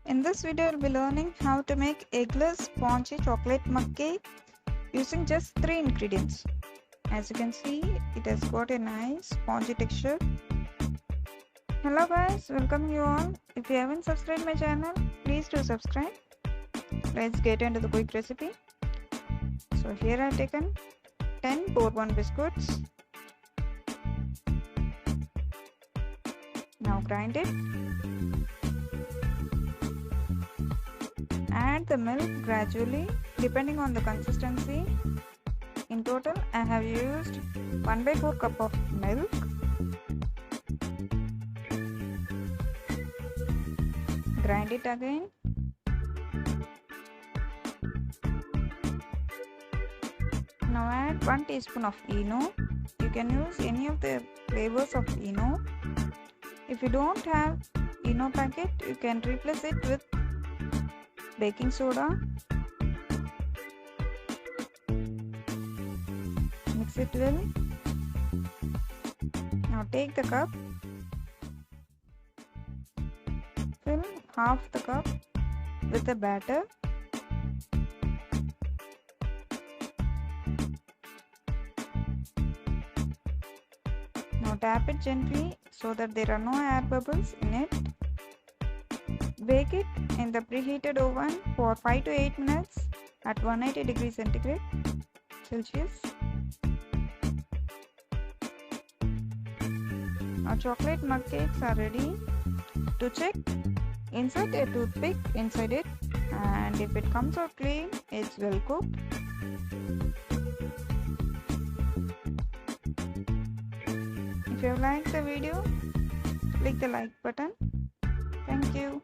In this video, we'll be learning how to make eggless spongy chocolate mug cake using just 3 ingredients. As you can see, it has got a nice spongy texture. Hello guys, welcome you all. If you haven't subscribed my channel, please do subscribe. Let's get into the quick recipe. So here I have taken 10 bourbon biscuits. Now grind it. Add the milk gradually depending on the consistency. In total, I have used 1/4 cup of milk. Grind it again. Now add 1 teaspoon of ENO. You can use any of the flavors of ENO. If you don't have ENO packet, you can replace it with baking soda. Mix it well. Now take the cup. Fill half the cup with the batter. Now tap it gently so that there are no air bubbles in it. Bake it in the preheated oven for 5 to 8 minutes at 180 degrees centigrade Celsius. Our chocolate mug cakes are ready. To check, insert a toothpick inside it, and if it comes out clean, it's well cooked. If you have liked the video, click the like button. Thank you.